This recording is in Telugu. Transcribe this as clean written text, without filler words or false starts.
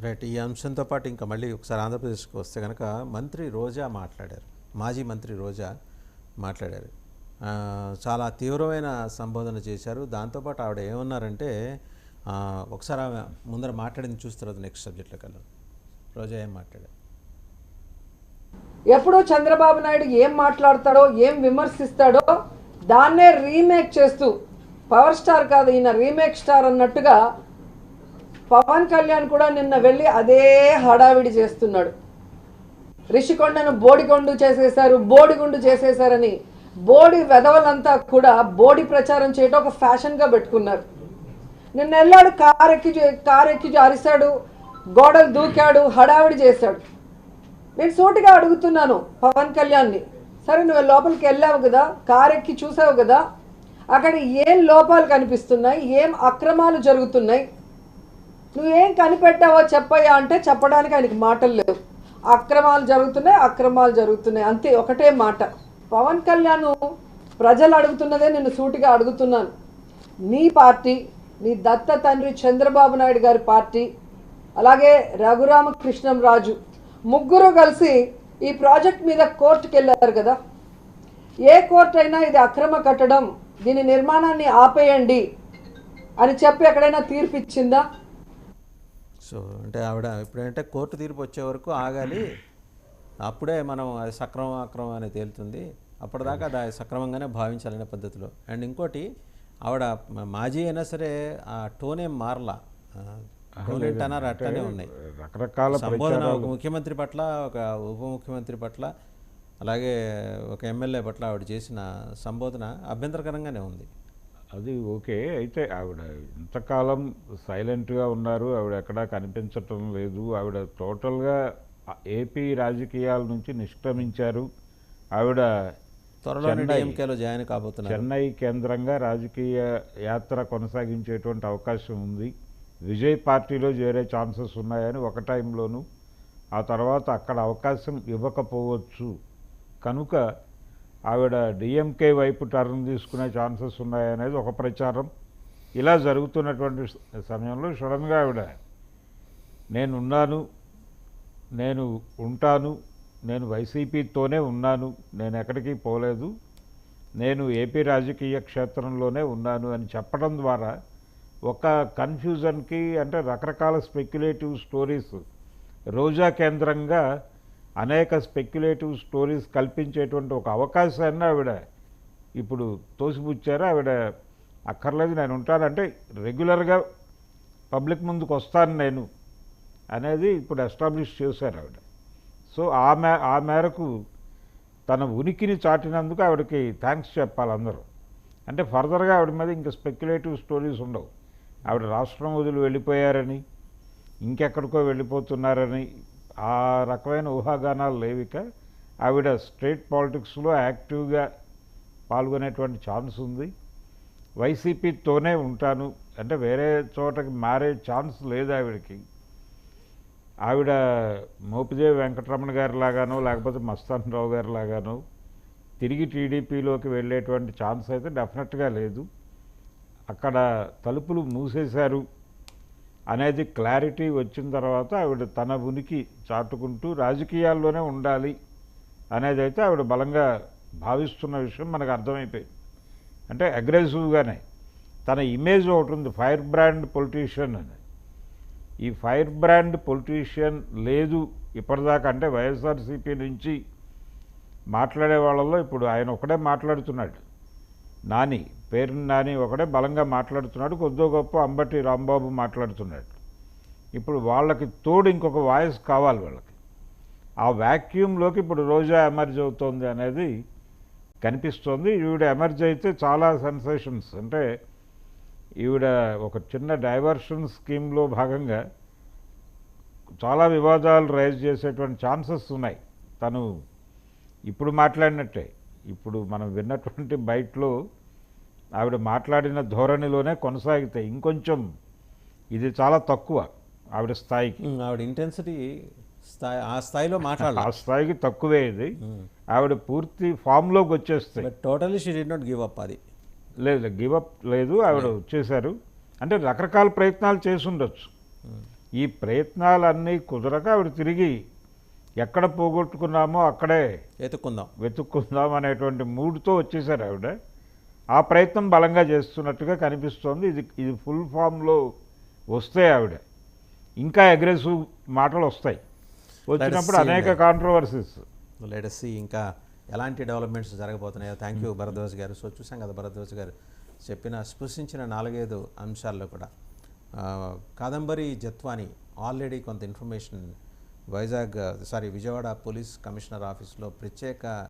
రైట్. ఈ అంశంతో పాటు ఇంకా మళ్ళీ ఒకసారి ఆంధ్రప్రదేశ్కి వస్తే కనుక మంత్రి రోజా మాట్లాడారు. మాజీ మంత్రి రోజా మాట్లాడారు. చాలా తీవ్రమైన సంబోధన చేశారు. దాంతోపాటు ఆవిడ ఏమన్నారంటే ఒకసారి ఆమె ముందర మాట్లాడింది చూసిన తర్వాత నెక్స్ట్ సబ్జెక్ట్లోకి వెళ్ళాం. రోజా ఏం మాట్లాడారు? ఎప్పుడో చంద్రబాబు నాయుడు ఏం మాట్లాడతాడో ఏం విమర్శిస్తాడో దాన్నే రీమేక్ చేస్తూ, పవర్ స్టార్ కాదు ఈయన రీమేక్ స్టార్ అన్నట్టుగా పవన్ కళ్యాణ్ కూడా నిన్న వెళ్ళి అదే హడావిడి చేస్తున్నాడు. రిషికొండను బోడికొండు చేసేశారు, బోడిగుండు చేసేశారని బోడి వెధవలంతా కూడా బోడి ప్రచారం చేయడం ఒక ఫ్యాషన్గా పెట్టుకున్నారు. నిన్న వెళ్ళాడు, కారెక్కి అరిశాడు, గోడలు దూకాడు, హడావిడి చేశాడు. నేను సూటిగా అడుగుతున్నాను పవన్ కళ్యాణ్ని, సరే నువ్వు లోపలికి వెళ్ళావు కదా, కారెక్కి చూసావు కదా, అక్కడ ఏం లోపాలు కనిపిస్తున్నాయి, ఏం అక్రమాలు జరుగుతున్నాయి, నువ్వేం కనిపెట్టావో చెప్పయ్యా అంటే చెప్పడానికి ఆయనకి మాటలు లేవు. అక్రమాలు జరుగుతున్నాయి అంతే, ఒకటే మాట. పవన్ కళ్యాణ్ ప్రజలు అడుగుతున్నదే నేను సూటిగా అడుగుతున్నాను. నీ పార్టీ, నీ దత్త తండ్రి చంద్రబాబు నాయుడు గారి పార్టీ, అలాగే రఘురామకృష్ణంరాజు ముగ్గురు కలిసి ఈ ప్రాజెక్ట్ మీద కోర్టుకు వెళ్ళారు కదా. ఏ కోర్టు అయినా ఇది అక్రమ కట్టడం, దీని నిర్మాణాన్ని ఆపేయండి అని చెప్పి ఎక్కడైనా తీర్పు ఇచ్చిందా? సో అంటే ఆవిడ ఇప్పుడంటే కోర్టు తీర్పు వచ్చే వరకు ఆగాలి, అప్పుడే మనం అది అక్రమం అనేది తేలుతుంది, అప్పటిదాకా అది సక్రమంగానే భావించాలనే పద్ధతిలో. అండ్ ఇంకోటి, ఆవిడ మాజీ అయినా సరే ఆ టోన్ ఏం మారలా, టోన్ ఏంటన్నారు అట్టనే ఉన్నాయి. రకరకాల సంబోధన ఒక ముఖ్యమంత్రి పట్ల, ఒక ఉప ముఖ్యమంత్రి పట్ల, అలాగే ఒక ఎమ్మెల్యే పట్ల ఆవిడ చేసిన సంబోధన అభ్యంతరకరంగానే ఉంది. అది ఓకే. అయితే ఆవిడ ఇంతకాలం సైలెంట్గా ఉన్నారు, ఆవిడ ఎక్కడా కనిపించటం లేదు. ఆవిడ టోటల్గా ఏపీ రాజకీయాల నుంచి నిష్క్రమించారు. ఆవిడ త్వరలోనే డిఎంకేలో జాయిన్ కాబోతున్నారు. చెన్నై కేంద్రంగా రాజకీయ యాత్ర కొనసాగించేటువంటి అవకాశం ఉంది. విజయ్ పార్టీలో చేరే ఛాన్సెస్ ఉన్నాయని ఒక టైంలోనూ, ఆ తర్వాత అక్కడ అవకాశం ఇవ్వకపోవచ్చు కనుక ఆవిడ డిఎంకే వైపు టర్న్ తీసుకునే ఛాన్సెస్ ఉన్నాయనేది ఒక ప్రచారం. ఇలా జరుగుతున్నటువంటి సమయంలో సడన్గా ఆవిడ నేనున్నాను, నేను ఉంటాను, నేను వైసీపీతోనే ఉన్నాను, నేను ఎక్కడికి పోలేదు, నేను ఏపీ రాజకీయ క్షేత్రంలోనే ఉన్నాను అని చెప్పడం ద్వారా ఒక కన్ఫ్యూజన్కి, అంటే రకరకాల స్పెక్యులేటివ్ స్టోరీస్, రోజా కేంద్రంగా అనేక స్పెక్యులేటివ్ స్టోరీస్ కల్పించేటువంటి ఒక అవకాశాన్ని ఆవిడ ఇప్పుడు తోసిపుచ్చారు. ఆవిడ అక్కర్లేదు నేను ఉంటానంటే రెగ్యులర్గా పబ్లిక్ ముందుకు వస్తాను నేను అనేది ఇప్పుడు ఎస్టాబ్లిష్ చేశారు ఆవిడ. సో ఆ మేరకు తన ఉనికిని చాటినందుకు ఆవిడకి థ్యాంక్స్ చెప్పాలి అందరూ. అంటే ఫర్దర్గా ఆవిడ మీద ఇంకా స్పెక్యులేటివ్ స్టోరీస్ ఉండవు. ఆవిడ రాష్ట్రం వదిలి వెళ్ళిపోయారని, ఇంకెక్కడికో వెళ్ళిపోతున్నారని ఆ రకమైన ఊహాగానాలు లేవిక ఆవిడ స్టేట్ పాలిటిక్స్లో యాక్టివ్గా పాల్గొనేటువంటి ఛాన్స్ ఉంది. వైసీపీతోనే ఉంటాను అంటే వేరే చోటకి మారే ఛాన్స్ లేదు ఆవిడకి. ఆవిడ మోపిదేవి వెంకటరమణ గారి లాగానో లేకపోతే మస్తాన్ రావు గారి లాగానో తిరిగి టీడీపీలోకి వెళ్ళేటువంటి ఛాన్స్ అయితే డెఫినెట్గా లేదు. అక్కడ తలుపులు మూసేశారు అనేది క్లారిటీ వచ్చిన తర్వాత ఆవిడ తన ఉనికి చాటుకుంటూ రాజకీయాల్లోనే ఉండాలి అనేది అయితే ఆవిడ బలంగా భావిస్తున్న విషయం మనకు అర్థమైపోయింది. అంటే అగ్రెసివ్గానే తన ఇమేజ్ ఒకటి ఉంది, ఫైర్ బ్రాండ్ పొలిటీషియన్ అని. ఈ ఫైర్ బ్రాండ్ పొలిటీషియన్ లేదు ఇప్పటిదాకా. అంటే వైఎస్ఆర్సీపీ నుంచి మాట్లాడే వాళ్ళలో ఇప్పుడు ఆయన ఒకడే మాట్లాడుతున్నాడు, నాని పేరుని నాని ఒకడే బలంగా మాట్లాడుతున్నాడు, కొద్దో గొప్ప అంబటి రాంబాబు మాట్లాడుతున్నాడు. ఇప్పుడు వాళ్ళకి తోడు ఇంకొక వాయిస్ కావాలి వాళ్ళకి. ఆ వ్యాక్యూమ్లోకి ఇప్పుడు రోజా ఎమర్జ్ అవుతోంది అనేది కనిపిస్తోంది. ఈవిడ ఎమర్జ్ అయితే చాలా సెన్సేషన్స్, అంటే ఈవిడ ఒక చిన్న డైవర్షన్ స్కీమ్లో భాగంగా చాలా వివాదాలు రైజ్ చేసేటువంటి ఛాన్సెస్ ఉన్నాయి. తను ఇప్పుడు మాట్లాడినట్టే, ఇప్పుడు మనం విన్నటువంటి బయటలో ఆవిడ మాట్లాడిన ధోరణిలోనే కొనసాగితే ఇంకొంచెం ఇది చాలా తక్కువ ఆవిడ స్థాయికి. ఆవిడ ఇంటెన్సిటీ ఆ స్థాయిలో మాట్లాడాలి, ఆ స్థాయికి తక్కువే ఇది. ఆవిడ పూర్తి ఫామ్లోకి వచ్చేస్తే totally she did not give up. అది లేదు, గివప్ లేదు, ఆవిడ వచ్చేశారు. అంటే రకరకాల ప్రయత్నాలు చేసి ఉండొచ్చు. ఈ ప్రయత్నాలన్నీ కుదరక ఆవిడ తిరిగి ఎక్కడ పోగొట్టుకున్నామో అక్కడే ఎత్తుక్కుందాం. వెతుక్కుందాం అనేటువంటి మూడ్తో వచ్చేసారు ఆవిడ. ఆ ప్రయత్నం బలంగా చేస్తున్నట్టుగా కనిపిస్తోంది. ఇది ఫుల్ ఫామ్లో వస్తే ఆవిడ ఇంకా అగ్రెసివ్ మాటలు వస్తాయి. వచ్చినప్పుడు see అనేక in the- controversies. Let us see ఇంకా ఎలాంటి డెవలప్మెంట్స్ జరగబోతున్నాయో. థ్యాంక్ యూ భరద్వాజ్ గారు. సో చూసాం కదా భరద్వాజ్ గారు చెప్పిన స్పృశించిన 4-5 అంశాల్లో కూడా కాదంబరి జత్వాని ఆల్రెడీ కొంత ఇన్ఫర్మేషన్ విజయవాడ పోలీస్ కమిషనర్ ఆఫీస్లో ప్రత్యేక